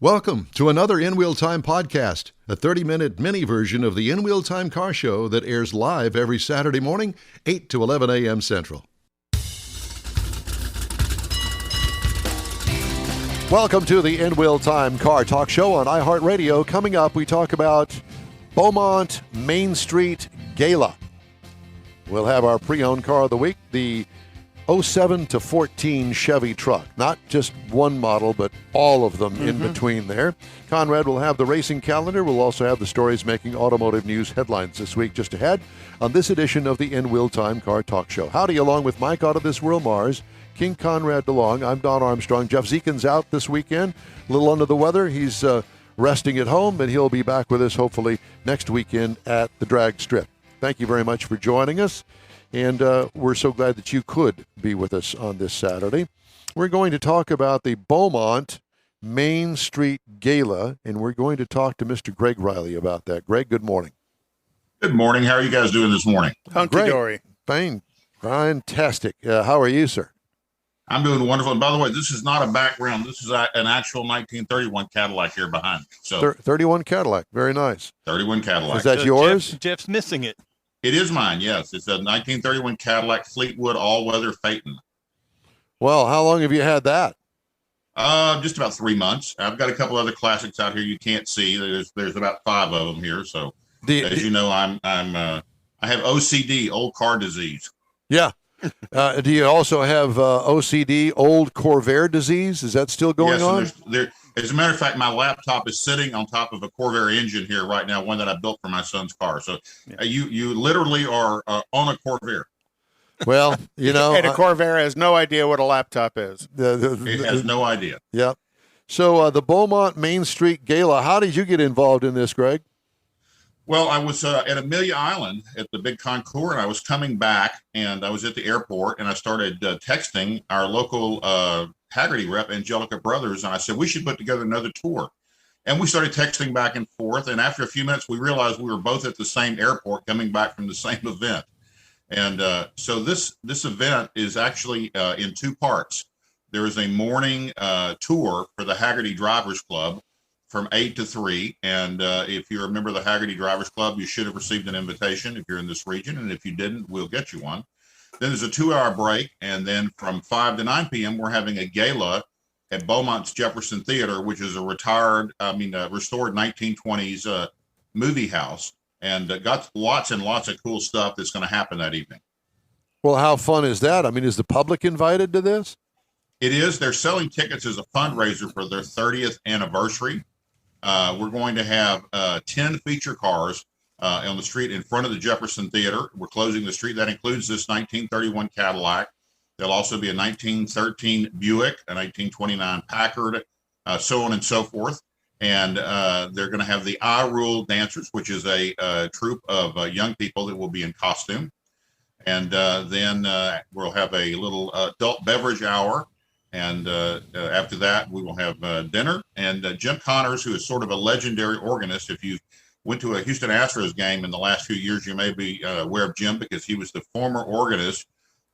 Welcome to another In Wheel Time podcast, a 30-minute mini version of the In Wheel Time car show that airs live every Saturday morning, 8 to 11 a.m. Central. Welcome to the In Wheel Time car talk show on iHeartRadio. Coming up, we talk about Beaumont Main Street Gala. We'll have our pre-owned car of the week, the 07 to 14 Chevy truck. Not just one model, but all of them in between there. Conrad will have the racing calendar. We'll also have the stories making automotive news headlines this week just ahead on this edition of the In Wheel Time Car Talk Show. Howdy, along with Mike out of this world, Mars, King Conrad DeLong. I'm Don Armstrong. Jeff Zekin's out this weekend, a little under the weather. He's resting at home, but he'll be back with us hopefully next weekend at the drag strip. Thank you very much for joining us. And we're so glad that you could be with us on this Saturday. We're going to talk about the Beaumont Main Street Gala, and we're going to talk to Mr. Greg Riley about that. Greg, good morning. Good morning. How are you guys doing this morning? Hunky-dory. Fine. Fantastic. How are you, sir? I'm doing wonderful. And by the way, this is not a background. This is an actual 1931 Cadillac here behind me. So 31 Cadillac. Very nice. 31 Cadillac. Is that yours? Jeff's missing it. It is mine, yes. It's a 1931 Cadillac Fleetwood all-weather Phaeton. Well, how long have you had that? Just about 3 months. I've got a couple other classics out here you can't see. There's about 5 of them here. So as you know, I have OCD, old car disease. Yeah. Do you also have OCD, old Corvair disease? Is that still going on? As a matter of fact, my laptop is sitting on top of a Corvair engine here right now, one that I built for my son's car. So you literally are on a Corvair. Well, you know. And a Corvair has no idea what a laptop is. It has no idea. Yeah. So the Beaumont Main Street Gala, how did you get involved in this, Greg? Well, I was at Amelia Island at the big concours, and I was coming back, and I was at the airport, and I started texting our local Hagertys rep, Angelica Brothers, and I said, we should put together another tour. And we started texting back and forth, and after a few minutes, we realized we were both at the same airport coming back from the same event. And so this event is actually in 2 parts. There is a morning tour for the Hagertys Drivers Club from 8 to 3. And if you're a member of the Hagertys Drivers Club, you should have received an invitation if you're in this region. And if you didn't, we'll get you one. Then there's a 2-hour break. And then from 5 to 9 p.m., we're having a gala at Beaumont's Jefferson Theater, which is a restored 1920s movie house. And got lots and lots of cool stuff that's going to happen that evening. Well, how fun is that? I mean, is the public invited to this? It is. They're selling tickets as a fundraiser for their 30th anniversary. We're going to have 10 feature cars on the street in front of the Jefferson Theater. We're closing the street. That includes this 1931 Cadillac. There'll also be a 1913 Buick, a 1929 Packard, so on and so forth. And they're going to have the I Rule Dancers, which is a troupe of young people that will be in costume. And then we'll have a little adult beverage hour. And after that, we will have dinner. And Jim Connors, who is sort of a legendary organist. If you went to a Houston Astros game in the last few years, you may be aware of Jim because he was the former organist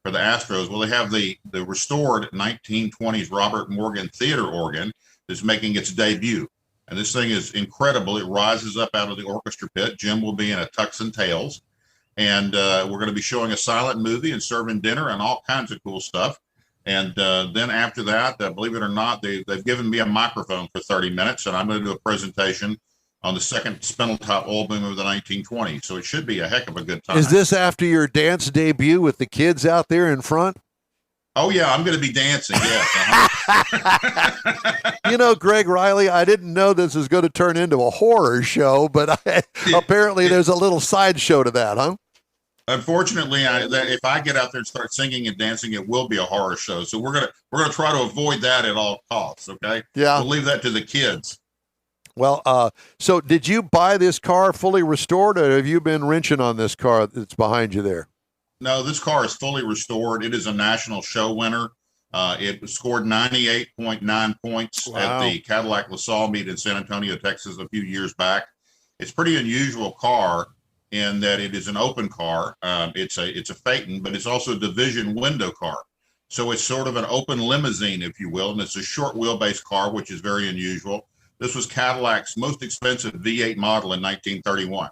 for the Astros. Well, they have the restored 1920s Robert Morgan theater organ that's making its debut. And this thing is incredible. It rises up out of the orchestra pit. Jim will be in a tux and tails. And we're going to be showing a silent movie and serving dinner and all kinds of cool stuff. And then after that, believe it or not, they've given me a microphone for 30 minutes, and I'm going to do a presentation on the second Spindletop oil boom of the 1920s. So it should be a heck of a good time. Is this after your dance debut with the kids out there in front? Oh, yeah, I'm going to be dancing, yes. You know, Greg Riley, I didn't know this was going to turn into a horror show, but apparently there's a little sideshow to that, huh? Unfortunately, if I get out there and start singing and dancing, it will be a horror show. So we're gonna try to avoid that at all costs. Okay? Yeah. We'll leave that to the kids. Well, so did you buy this car fully restored, or have you been wrenching on this car that's behind you there? No, this car is fully restored. It is a national show winner. It scored 98.9 points at the Caddilac LaSalle meet in San Antonio, Texas, a few years back. It's a pretty unusual car in that it is an open car. It's a Phaeton, but it's also a division window car. So it's sort of an open limousine, if you will, and it's a short wheelbase car, which is very unusual. This was Cadillac's most expensive V8 model in 1931.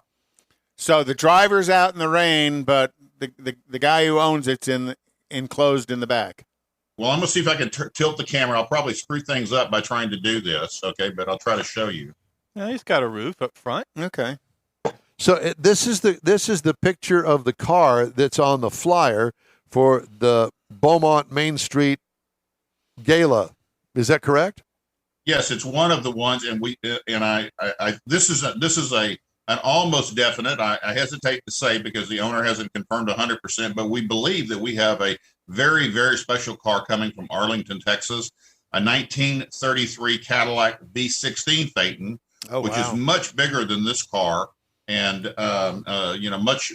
So the driver's out in the rain, but the guy who owns it's enclosed in the back. Well, I'm going to see if I can tilt the camera. I'll probably screw things up by trying to do this, okay? But I'll try to show you. Yeah, he's got a roof up front. Okay. So this is the picture of the car that's on the flyer for the Beaumont Main Street Gala. Is that correct? Yes, it's one of the ones, and this is an almost definite. I hesitate to say because the owner hasn't confirmed 100%, but we believe that we have a very, very special car coming from Arlington, Texas, a 1933 Cadillac V16 Phaeton, which is much bigger than this car, and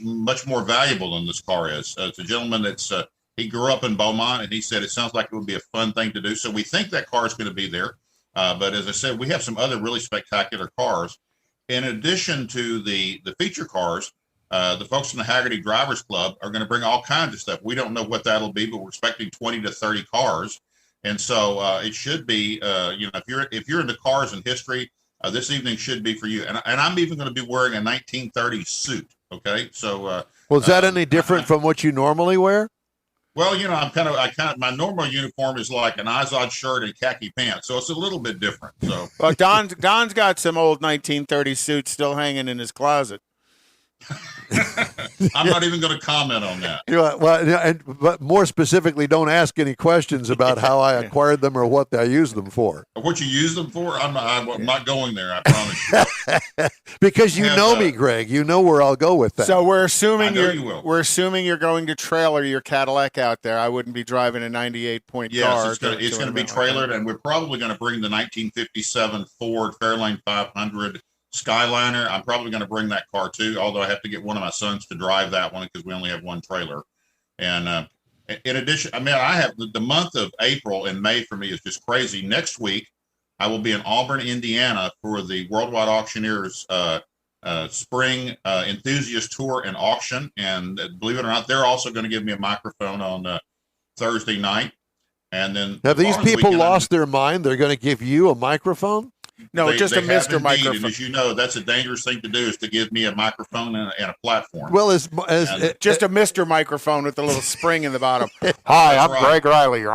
much more valuable than this car is. It's a gentleman he grew up in Beaumont, and he said it sounds like it would be a fun thing to do. So we think that car is going to be there. But as I said, we have some other really spectacular cars. In addition to the feature cars, the folks in the Hagertys Drivers Club are going to bring all kinds of stuff. We don't know what that'll be, but we're expecting 20 to 30 cars. And so it should be, if you're into cars and history, this evening should be for you. And I'm even going to be wearing a 1930s suit. Okay, so is that any different from what you normally wear? Well, my normal uniform is like an Izod shirt and khaki pants, so it's a little bit different. So, well, Don's got some old 1930s suits still hanging in his closet. I'm not even going to comment on that. But more specifically, don't ask any questions about how I acquired them or what I use them for. What you use them for? I'm not going there. I promise you. Because you know me, Greg. You know where I'll go with that. So we're assuming we're assuming you're going to trailer your Cadillac out there. I wouldn't be driving a 98-point car. Yes, it's going to be trailered, and we're probably going to bring the 1957 Ford Fairlane 500 Skyliner. I'm probably going to bring that car too, although I have to get one of my sons to drive that one because we only have one trailer. And in addition, I have the month of April and May for me is just crazy. Next week, I will be in Auburn, Indiana for the Worldwide Auctioneers Spring Enthusiast Tour and Auction. And believe it or not, they're also going to give me a microphone on Thursday night. And then have these people lost their mind? They're going to give you a microphone? No, just a Mr. Microphone. And as you know, that's a dangerous thing to do is to give me a microphone and a platform. Well, just a Mr. Microphone with a little spring in the bottom. Hi, I'm Greg Riley.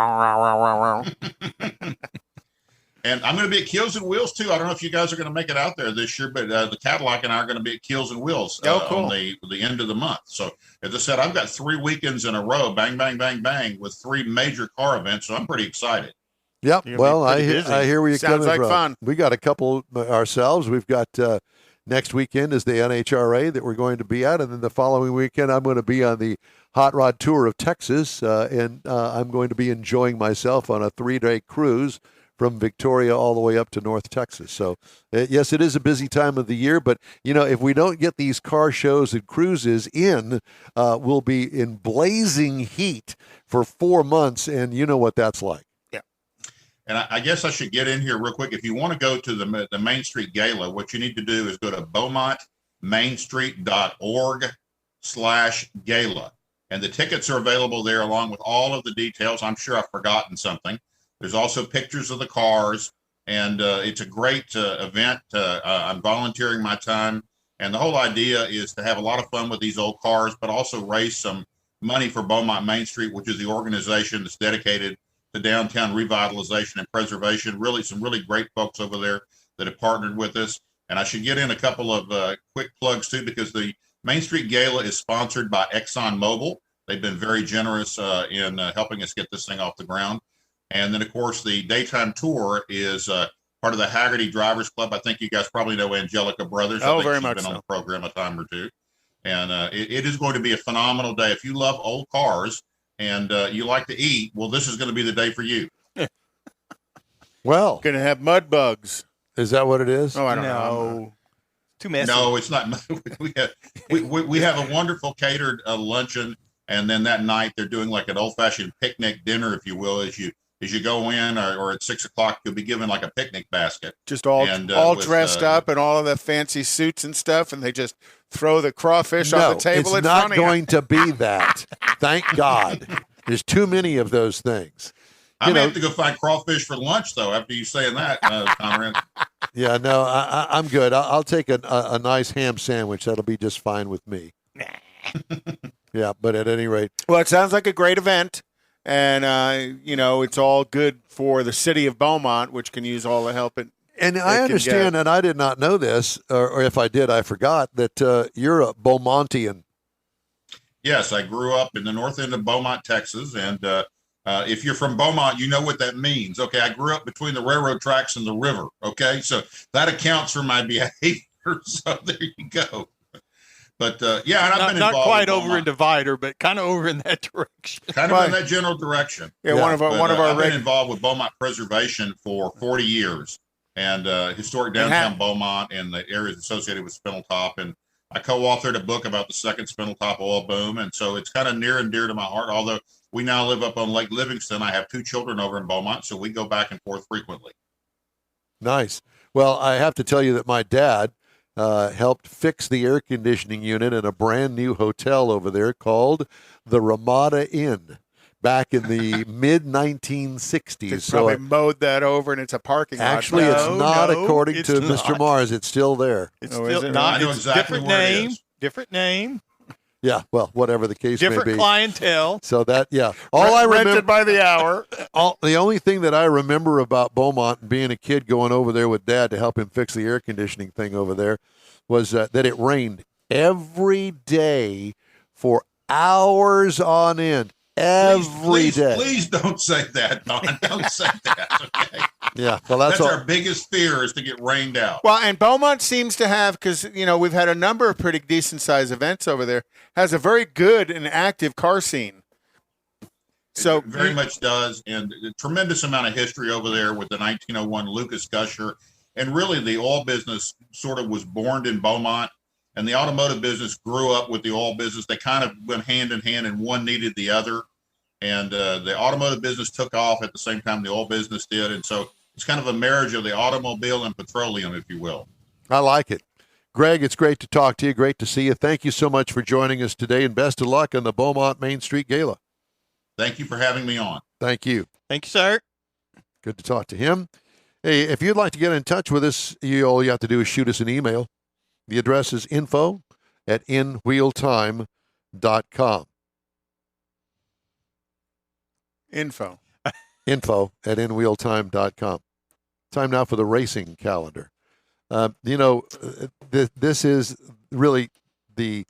And I'm going to be at Keels and Wheels too. I don't know if you guys are going to make it out there this year, but the Caddilac and I are going to be at Keels and Wheels cool. on the end of the month. So as I said, I've got 3 weekends in a row, bang, bang, bang, bang, with 3 major car events. So I'm pretty excited. Yep. Well, I hear where you're coming from. Sounds like fun. We got a couple ourselves. We've got next weekend is the NHRA that we're going to be at, and then the following weekend I'm going to be on the Hot Rod Tour of Texas, and I'm going to be enjoying myself on a 3-day cruise from Victoria all the way up to North Texas. So, yes, it is a busy time of the year, but, if we don't get these car shows and cruises in, we'll be in blazing heat for 4 months, and you know what that's like. And I guess I should get in here real quick. If you want to go to the Main Street Gala, what you need to do is go to beaumontmainstreet.org/gala. And the tickets are available there along with all of the details. I'm sure I've forgotten something. There's also pictures of the cars. And it's a great event. I'm volunteering my time. And the whole idea is to have a lot of fun with these old cars, but also raise some money for Beaumont Main Street, which is the organization that's dedicated to downtown revitalization and preservation. Really, some really great folks over there that have partnered with us. And I should get in a couple of quick plugs too, because the Main Street Gala is sponsored by ExxonMobil. They've been very generous in helping us get this thing off the ground. And then, of course, the daytime tour is part of the Hagertys Drivers Club. I think you guys probably know Angelica Brothers. Oh, I think very she's much been so. on the program a time or two. And it is going to be a phenomenal day. If you love old cars, and you like to eat, well, this is going to be the day for you. Well, going to have mud bugs. Is that what it is? Oh, I don't know. Too messy. No, it's not. we have a wonderful catered luncheon, and then that night they're doing like an old-fashioned picnic dinner, if you will. As you go in, or at 6 o'clock, you'll be given like a picnic basket. Just all dressed up in all of the fancy suits and stuff, and they just throw the crawfish on the table in front of you. It's not going to be that. Thank God. There's too many of those things. I may have to go find crawfish for lunch, though, after you saying that, Conrad. Yeah, no, I'm good. I'll take a nice ham sandwich. That'll be just fine with me. Yeah, but at any rate. Well, it sounds like a great event. And, it's all good for the city of Beaumont, which can use all the help And I understand, and I did not know this, or if I did, I forgot, that you're a Beaumontian. Yes, I grew up in the north end of Beaumont, Texas. And if you're from Beaumont, you know what that means. Okay, I grew up between the railroad tracks and the river. Okay, so that accounts for my behavior. So there you go. But yeah, and I've been not involved quite with over in Beaumont. Divider, but kind of over in that direction. Kind of in that general direction. Yeah, one of our I've been involved with Beaumont preservation for 40 years, and historic downtown Beaumont and the areas associated with Spindletop. And I co-authored a book about the second Spindletop oil boom, and so it's kind of near and dear to my heart. Although we now live up on Lake Livingston, I have 2 children over in Beaumont, so we go back and forth frequently. Nice. Well, I have to tell you that my dad helped fix the air conditioning unit in a brand new hotel over there called the Ramada Inn back in the mid-1960s. They probably mowed that over, and it's a parking lot. Actually, it's not, according to Mr. not. Mars. It's still there. It's Oh, still is it? not. I know It's exactly different where it name. is. Different name. Yeah, well, whatever the case may Different be. clientele. So that, yeah. All I remember, rented by the hour. the only thing that I remember about Beaumont and being a kid going over there with Dad to help him fix the air conditioning thing over there was that it rained every day for hours on end. Every day. Please don't say that, Don. Don't say that. Okay. Yeah, well, that's all. Our biggest fear is to get rained out. Well, and Beaumont seems to have, because, we've had a number of pretty decent-sized events over there, has a very good and active car scene. So It very much does, and a tremendous amount of history over there with the 1901 Lucas Gusher. And really, the oil business sort of was born in Beaumont, and the automotive business grew up with the oil business. They kind of went hand in hand, and one needed the other. And the automotive business took off at the same time the oil business did. And so it's kind of a marriage of the automobile and petroleum, if you will. I like it. Greg, it's great to talk to you. Great to see you. Thank you so much for joining us today, and best of luck on the Beaumont Main Street Gala. Thank you for having me on. Thank you. Thank you, sir. Good to talk to him. Hey, if you'd like to get in touch with us, all you have to do is shoot us an email. The address is info@inwheeltime.com. info@inwheeltime.com. Time now for the racing calendar. This is really the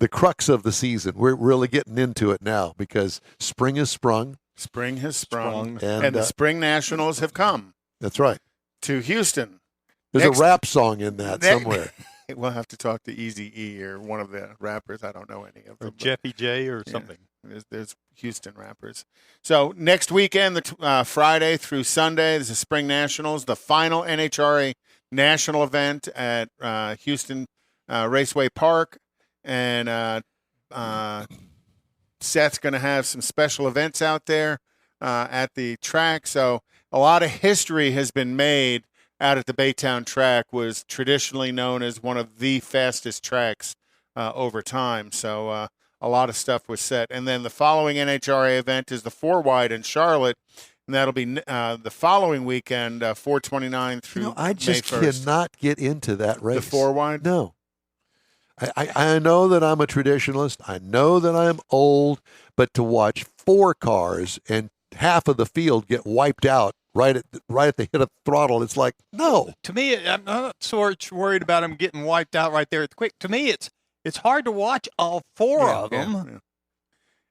crux of the season. We're really getting into it now because spring has sprung. Spring has sprung. And And the Spring Nationals have come that's right. to Houston. There's Next- a rap song in that somewhere. We'll have to talk to Eazy-E or one of the rappers. I don't know any of them. Or but- Jeffy J or Yeah. something. There's Houston rappers. So next weekend, Friday through Sunday, there's the Spring Nationals, the final NHRA national event at Houston Raceway Park. And Seth's going to have some special events out there at the track. So a lot of history has been made out at the Baytown track. Was traditionally known as one of the fastest tracks over time. So a lot of stuff was set. And then the following NHRA event is the 4-wide in Charlotte, and that'll be the following weekend, 4/29 through I just May 1st. cannot get into that race. The 4-wide? No. I know that I'm a traditionalist. I know that I'm old, but to watch 4 cars and half of the field get wiped out right at the hit of the throttle, it's like, no. To me, I'm not so worried about them getting wiped out right there at the quick. To me, it's hard to watch all 4 of them.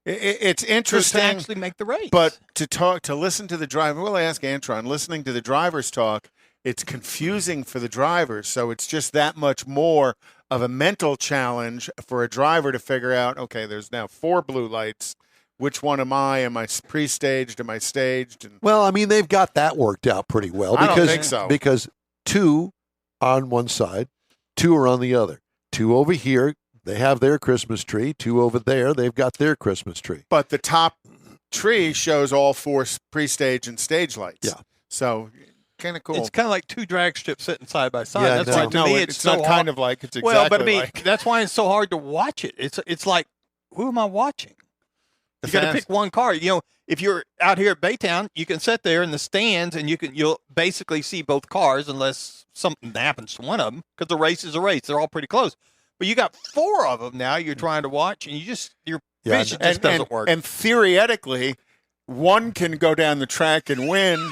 It's To interesting. actually make the race. But to listen to the driver, we'll ask Antron, listening to the drivers talk, it's confusing for the drivers. So it's just that much more of a mental challenge for a driver to figure out, okay, there's now 4 blue lights. Which one am I? Am I pre-staged? Am I staged? And Well, I mean, they've got that worked out pretty well. I don't Because, think so. Because 2 on one side, 2 are on the other. 2 over here, they have their Christmas tree. 2 over there, they've got their Christmas tree. But the top tree shows all 4 pre-stage and stage lights. Yeah. So kind of cool. it's kind of like 2 drag strips sitting side by side. Yeah, That's no. why to no, me it's it's so not hard. kind of like, it's exactly Well, but I mean, like. that's why it's so hard to watch it. It's like, who am I watching? You got to pick one car. If you're out here at Baytown, you can sit there in the stands and you'll basically see both cars unless something happens to one of them, because the race is a race. They're all pretty close. But you got 4 of them now you're trying to watch, and your vision just doesn't work. And theoretically, one can go down the track and win,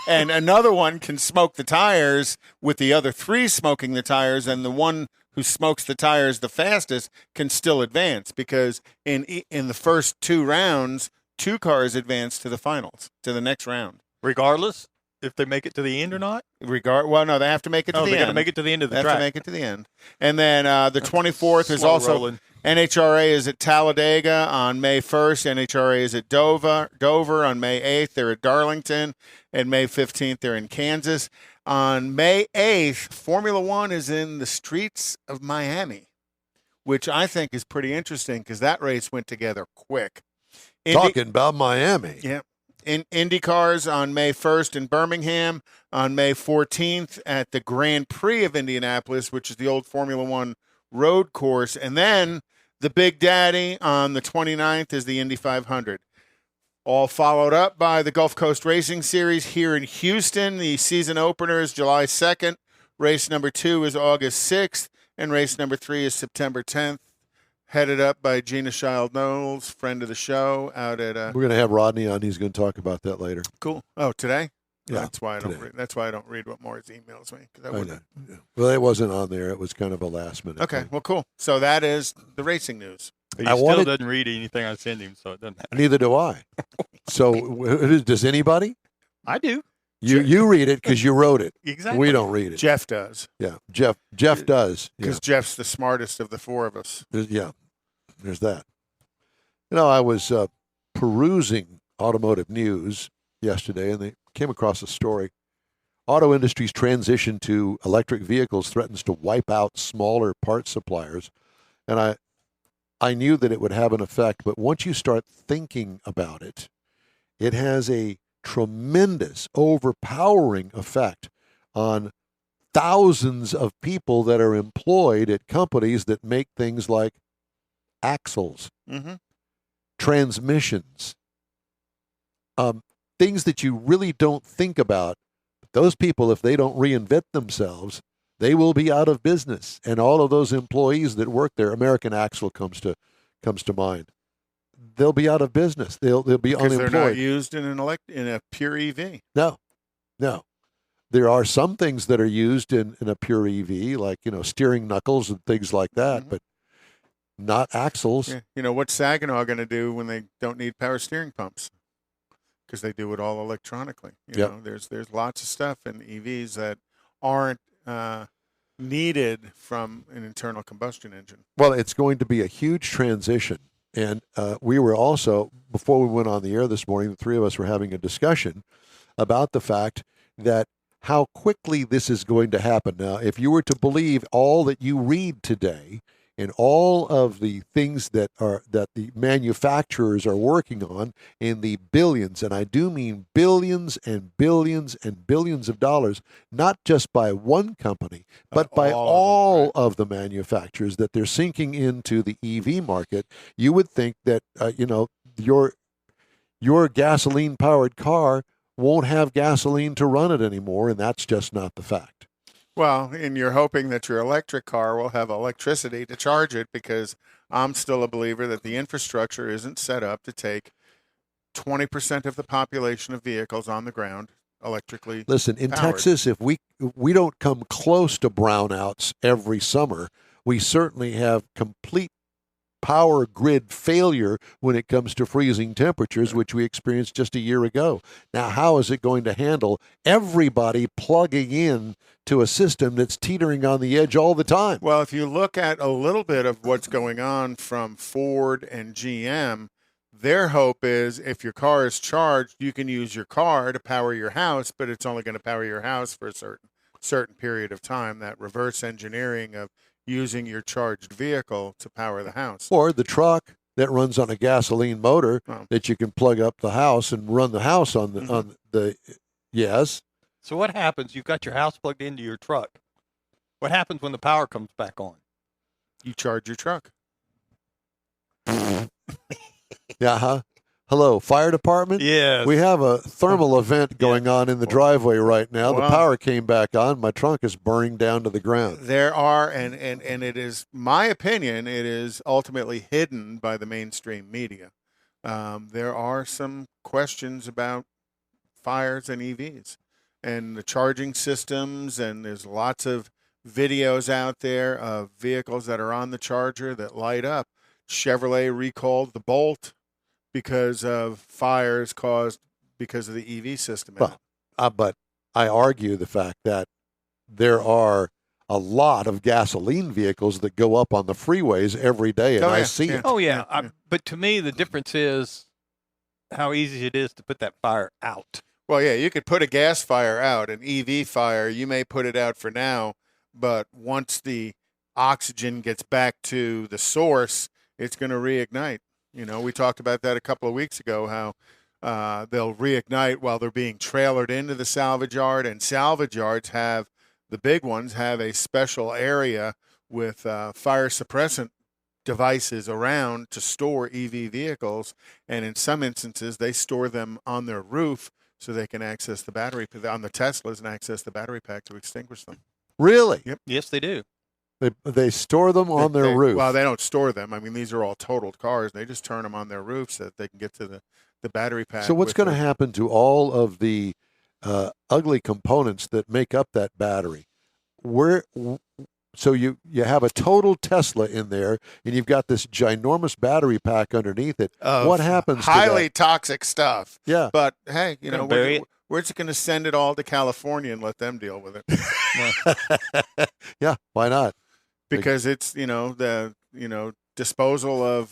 and another one can smoke the tires with the other 3 smoking the tires, and the one who smokes the tires the fastest can still advance, because in the first 2 rounds, 2 cars advance to the finals, to the next round. Regardless if they make it to the end or not? Well, no, they have to make it to the end. They got to make it to the end of the track. They have to make it to the end. And then the 24th is also rolling. NHRA is at Talladega on May 1st. NHRA is at Dover on May 8th. They're at Darlington. And May 15th, they're in Kansas. On May 8th, Formula One is in the streets of Miami, which I think is pretty interesting because that race went together quick. Talking about Miami. Yeah. In IndyCars on May 1st in Birmingham, on May 14th at the Grand Prix of Indianapolis, which is the old Formula One road course. And then the Big Daddy on the 29th is the Indy 500. All followed up by the Gulf Coast Racing Series here in Houston. The season opener is July 2nd. Race number 2 is August 6th. And race number 3 is September 10th. Headed up by Gina Child-Knowles, friend of the show, out at. We're going to have Rodney on. He's going to talk about that later. Cool. Oh, today? Yeah, that's why I don't. That's why I don't read what Morris emails me. I know. Yeah. Well, it wasn't on there. It was kind of a last minute. Okay. thing. Well, cool. So that is the racing news. He still doesn't read anything I send him, so it doesn't matter. Neither do I. So does anybody? I do. You read it because you wrote it. Exactly. We don't read it. Jeff does. Yeah. Jeff does. Because Jeff's the smartest of the 4 of us. Yeah. There's that. I was perusing automotive news yesterday, and they came across a story. Auto industry's transition to electric vehicles threatens to wipe out smaller parts suppliers. And I knew that it would have an effect, but once you start thinking about it, it has a tremendous, overpowering effect on thousands of people that are employed at companies that make things like axles, transmissions, things that you really don't think about. Those people, if they don't reinvent themselves, they will be out of business. And all of those employees that work there, American Axle comes to mind. They'll be out of business. They'll be unemployed. Because they're not used in a pure EV. No. There are some things that are used in a pure EV, like steering knuckles and things like that, but not axles. Yeah. What's Saginaw going to do when they don't need power steering pumps? Because they do it all electronically. There's lots of stuff in EVs that aren't needed from an internal combustion engine. Well, it's going to be a huge transition. And we were also, before we went on the air this morning, the 3 of us were having a discussion about the fact that how quickly this is going to happen. Now, if you were to believe all that you read today and all of the things that the manufacturers are working on in the billions, and I do mean billions and billions and billions of dollars, not just by one company, but by all of the manufacturers that they're sinking into the EV market, you would think that, your gasoline-powered car won't have gasoline to run it anymore, and that's just not the fact. Well, and you're hoping that your electric car will have electricity to charge it, because I'm still a believer that the infrastructure isn't set up to take 20% of the population of vehicles on the ground electrically. Listen, in powered. Texas, if we don't come close to brownouts every summer, we certainly have complete power grid failure when it comes to freezing temperatures, which we experienced just a year ago. Now, how is it going to handle everybody plugging in to a system that's teetering on the edge all the time? Well, if you look at a little bit of what's going on from Ford and GM, their hope is if your car is charged, you can use your car to power your house, but it's only going to power your house for a certain period of time. That reverse engineering of using your charged vehicle to power the house. Or the truck that runs on a gasoline motor that you can plug up the house and run the house on the yes. So what happens? You've got your house plugged into your truck. What happens when the power comes back on? You charge your truck. Yeah, huh? Hello, fire department? Yes. We have a thermal event going on in the driveway right now. The Wow. power came back on. My trunk is burning down to the ground. There are, and it is my opinion, it is ultimately hidden by the mainstream media. There are some questions about fires and EVs and the charging systems, and there's lots of videos out there of vehicles that are on the charger that light up. Chevrolet recalled the Bolt because of fires caused because of the EV system. Well, but I argue the fact that there are a lot of gasoline vehicles that go up on the freeways every day, and I see it. Oh, yeah. But to me, the difference is how easy it is to put that fire out. Well, yeah, you could put a gas fire out, an EV fire. You may put it out for now, but once the oxygen gets back to the source, it's going to reignite. You know, we talked about that a couple of weeks ago, how they'll reignite while they're being trailered into the salvage yard, and salvage yards have, the big ones have a special area with fire suppressant devices around to store EV vehicles, and in some instances they store them on their roof so they can access the battery on the Teslas and access the battery pack to extinguish them. Really? Yep. Yes, they do. They store them on their roof. Well, they don't store them. I mean, these are all totaled cars. They just turn them on their roof so that they can get to the battery pack. So what's going to happen to all of the ugly components that make up that battery? So you have a total Tesla in there, and you've got this ginormous battery pack underneath it. What happens to highly that? toxic stuff? Yeah. But hey, you know, bury it. we're just going to send it all to California and let them deal with it. Yeah, why not? Because it's, the disposal of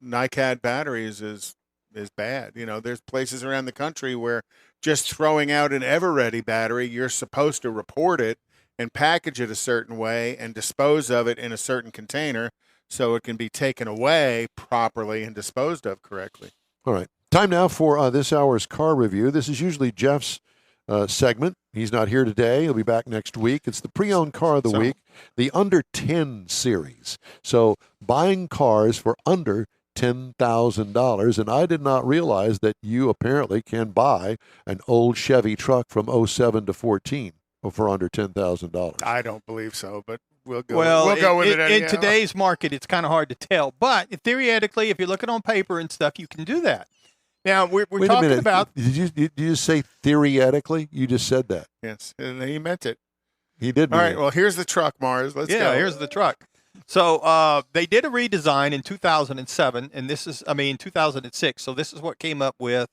NiCad batteries is bad. There's places around the country where just throwing out an Everready battery, you're supposed to report it and package it a certain way and dispose of it in a certain container so it can be taken away properly and disposed of correctly. All right. Time now for this hour's car review. This is usually Jeff's segment. He's not here today. He'll be back next week. It's the pre-owned car of the week, the under 10 series. So buying cars for under $10,000. And I did not realize that you apparently can buy an old Chevy truck from 07 to 14 for under $10,000. I don't believe so, but we'll go with it. In today's market, it's kind of hard to tell. But theoretically, if you're looking on paper and stuff, you can do that. Now, we're Wait talking a minute. about... Did you say theoretically? You just said that. Yes, and he meant it. He did mean All right, it. well, here's the truck, Mars. Let's go. here's the truck. So they did a redesign in 2007, and 2006. So this is what came up with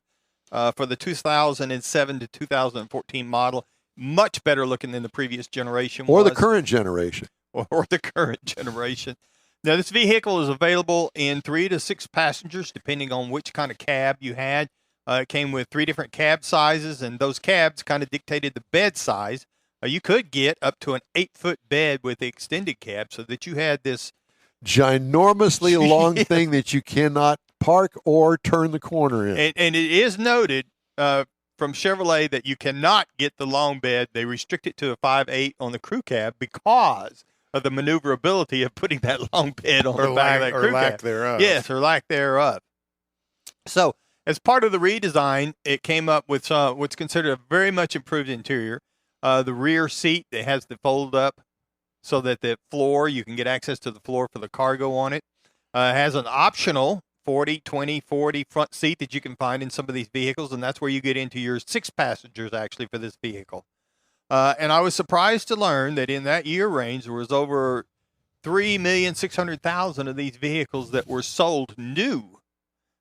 for the 2007 to 2014 model. Much better looking than the previous generation Or was. the current generation. Or the current generation. Now, this vehicle is available in 3 to 6 passengers, depending on which kind of cab you had. It came with 3 different cab sizes, and those cabs kind of dictated the bed size. You could get up to an 8-foot bed with the extended cab so that you had this ginormously long thing that you cannot park or turn the corner in. And it is noted from Chevrolet that you cannot get the long bed. They restrict it to a 5'8" on the crew cab because of the maneuverability of putting that long bed on the back of that crew or lack cab. thereof. Yes, or lack thereof. So, as part of the redesign, it came up with what's considered a very much improved interior. The rear seat that has the fold up so that the floor, you can get access to the floor for the cargo on it. Has an optional 40 front seat that you can find in some of these vehicles, and that's where you get into your 6 passengers actually for this vehicle. And I was surprised to learn that in that year range, there was over 3,600,000 of these vehicles that were sold new.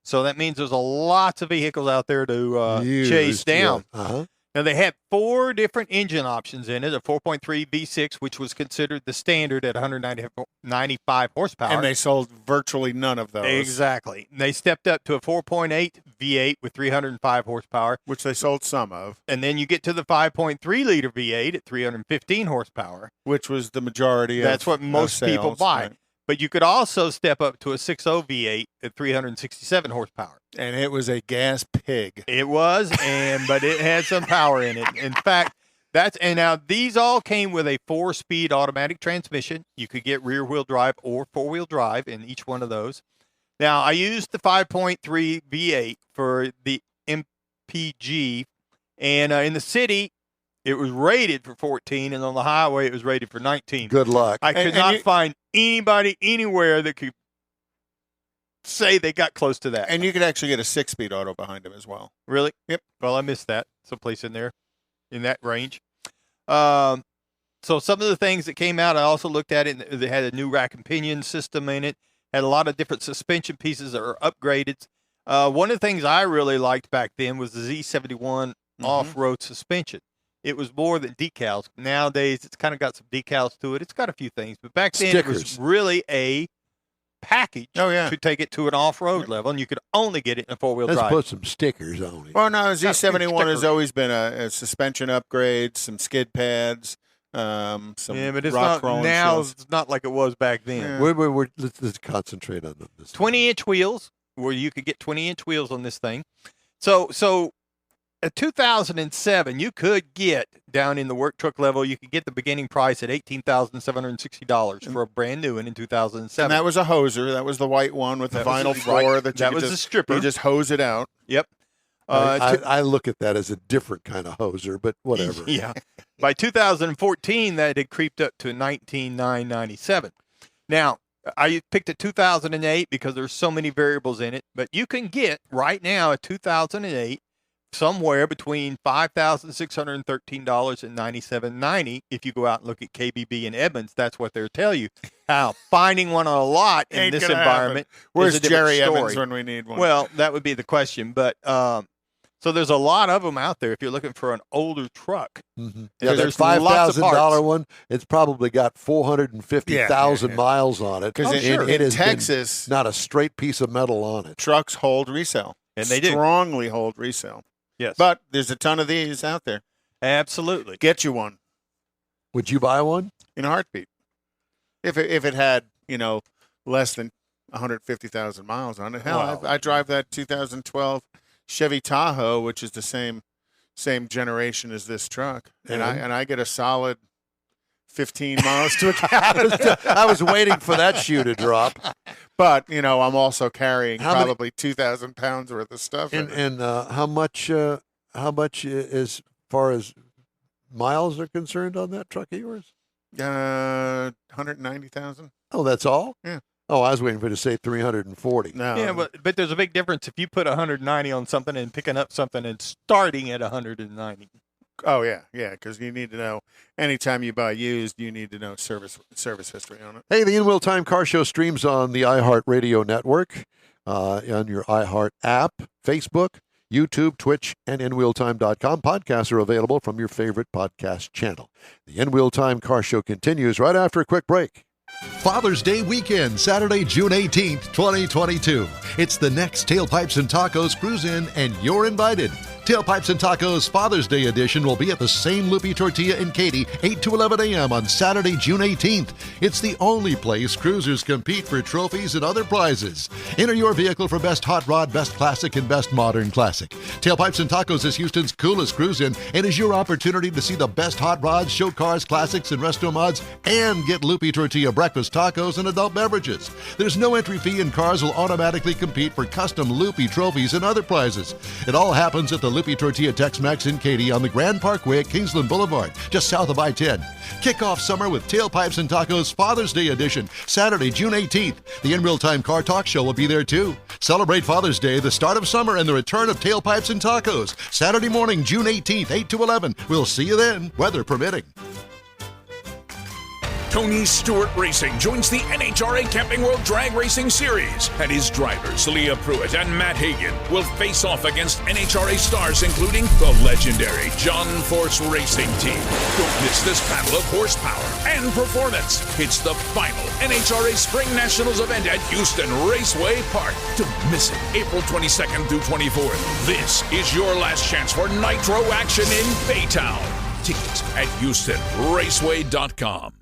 So that means there's a lot of vehicles out there to chase down. Yeah. Uh-huh. Now, they had 4 different engine options in it, a 4.3 V6, which was considered the standard at 195 horsepower. And they sold virtually none of those. Exactly. They stepped up to a 4.8 V8 with 305 horsepower. Which they sold some of. And then you get to the 5.3-liter V8 at 315 horsepower. Which was the majority That's what most people buy. Right. But you could also step up to a 6.0 V8 at 367 horsepower. And it was a gas pig. It was, but it had some power in it. In fact, now these all came with a 4-speed automatic transmission. You could get rear-wheel drive or 4-wheel drive in each one of those. Now, I used the 5.3 V8 for the MPG, and in the city, it was rated for 14, and on the highway, it was rated for 19. Good luck. I could not find anybody anywhere that could say they got close to that. And you could actually get a 6-speed auto behind him as well. Really? Yep. Well, I missed that. Someplace in there, in that range. So some of the things that came out, I also looked at it. They had a new rack and pinion system in it. Had a lot of different suspension pieces that were upgraded. One of the things I really liked back then was the Z71 off-road suspension. It was more than decals. Nowadays, it's kind of got some decals to it. It's got a few things. But back then, It was really a package to take it to an off-road level, and you could only get it in a four-wheel drive. Let's put some stickers on it. Well, no, Z71 has always been a suspension upgrade, some skid pads, some but it's rock not now. It's not like it was back then. Yeah. Let's concentrate on this. 20-inch wheels, where you could get 20-inch wheels on this thing. So at 2007, you could get down in the work truck level. You could get the beginning price at $18,760 for a brand new one in 2007. And that was a hoser. That was the white one with the vinyl floor. That was a stripper. You just hose it out. Yep. I look at that as a different kind of hoser, but whatever. Yeah. By 2014, that had creeped up to $19,997. Now, I picked a 2008 because there's so many variables in it, but you can get right now a 2008 somewhere between $5,613 and $97.90 if you go out and look at KBB and Edmunds. That's what they'll tell you. How finding one on a lot in this environment Where's is a different Jerry story. Evans when we need one? Well, that would be the question. But so there's a lot of them out there if you're looking for an older truck. Mm-hmm. Yeah, there's $5,000 one. It's probably got 450,000 miles on it. Because it is Texas, not a straight piece of metal on it. Trucks hold resale. And they do. Strongly hold resale. Yes. But there's a ton of these out there. Absolutely. Get you one. Would you buy one? In a heartbeat. If it had, less than 150,000 miles on it. Hell, Wow. I drive that 2012 Chevy Tahoe, which is the same generation as this truck. And I get a solid 15 miles to a gallon. I was waiting for that shoe to drop. But, I'm also carrying probably 2,000 pounds worth of stuff. And how much as far as miles are concerned on that truck of yours? 190,000. Oh, that's all? Yeah. Oh, I was waiting for you to say 340. No. Yeah, but there's a big difference if you put 190 on something and picking up something and starting at 190. Oh, yeah, because you need to know, anytime you buy used, you need to know service history on it. Hey, the In Wheel Time Car Show streams on the iHeartRadio network, on your iHeart app, Facebook, YouTube, Twitch, and InWheelTime.com. Podcasts are available from your favorite podcast channel. The In Wheel Time Car Show continues right after a quick break. Father's Day weekend, Saturday, June 18th, 2022. It's the next Tailpipes and Tacos Cruise-In, and you're invited. Tailpipes and Tacos Father's Day edition will be at the same Loopy Tortilla in Katy, 8 to 11 a.m. on Saturday, June 18th. It's the only place cruisers compete for trophies and other prizes. Enter your vehicle for Best Hot Rod, Best Classic, and Best Modern Classic. Tailpipes and Tacos is Houston's coolest cruise-in and is your opportunity to see the best hot rods, show cars, classics, and resto mods, and get Loopy Tortilla breakfast tacos and adult beverages. There's no entry fee, and cars will automatically compete for custom Loopy trophies and other prizes. It all happens at the Loopy Tortilla Tex-Mex in Katy on the Grand Parkway at Kingsland Boulevard, just south of I-10. Kick off summer with Tailpipes and Tacos Father's Day edition, Saturday, June 18th. The In Real Time Car Talk Show will be there too. Celebrate Father's Day, the start of summer, and the return of Tailpipes and Tacos. Saturday morning, June 18th, 8 to 11. We'll see you then, weather permitting. Tony Stewart Racing joins the NHRA Camping World Drag Racing Series, and his drivers, Leah Pruitt and Matt Hagan, will face off against NHRA stars including the legendary John Force Racing Team. Don't miss this battle of horsepower and performance. It's the final NHRA Spring Nationals event at Houston Raceway Park. Don't miss it, April 22nd through 24th. This is your last chance for nitro action in Baytown. Tickets at HoustonRaceway.com.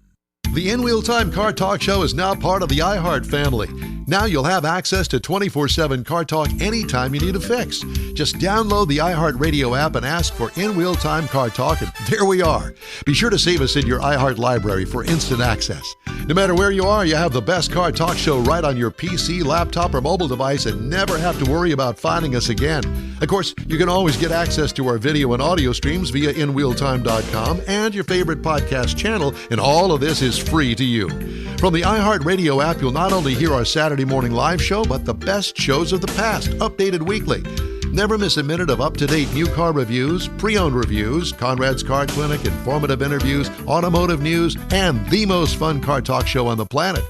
The In Wheel Time Car Talk Show is now part of the iHeart family. Now you'll have access to 24/7 Car Talk anytime you need a fix. Just download the iHeart Radio app and ask for In Wheel Time Car Talk, and there we are. Be sure to save us in your iHeart library for instant access. No matter where you are, you have the best car talk show right on your PC, laptop, or mobile device and never have to worry about finding us again. Of course, you can always get access to our video and audio streams via InWheelTime.com and your favorite podcast channel, and all of this is free to you. From the iHeartRadio app, you'll not only hear our Saturday morning live show, but the best shows of the past, updated weekly. Never miss a minute of up-to-date new car reviews, pre-owned reviews, Conrad's Car Clinic, informative interviews, automotive news, and the most fun car talk show on the planet.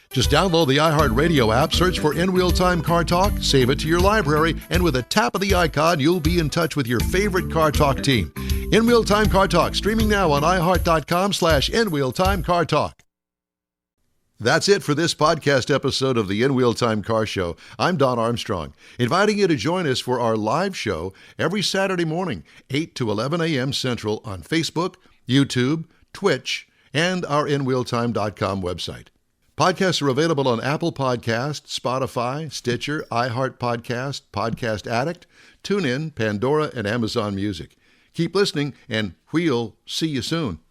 Just download the iHeartRadio app, search for In Wheel Time Car Talk, save it to your library, and with a tap of the icon, you'll be in touch with your favorite car talk team. In Wheel Time Car Talk, streaming now on iHeart.com/In Wheel Time Car Talk. That's it for this podcast episode of the In Wheel Time Car Show. I'm Don Armstrong, inviting you to join us for our live show every Saturday morning, 8 to 11 a.m. Central on Facebook, YouTube, Twitch, and our InWheelTime.com website. Podcasts are available on Apple Podcasts, Spotify, Stitcher, iHeart Podcast, Podcast Addict, TuneIn, Pandora, and Amazon Music. Keep listening, and we'll see you soon.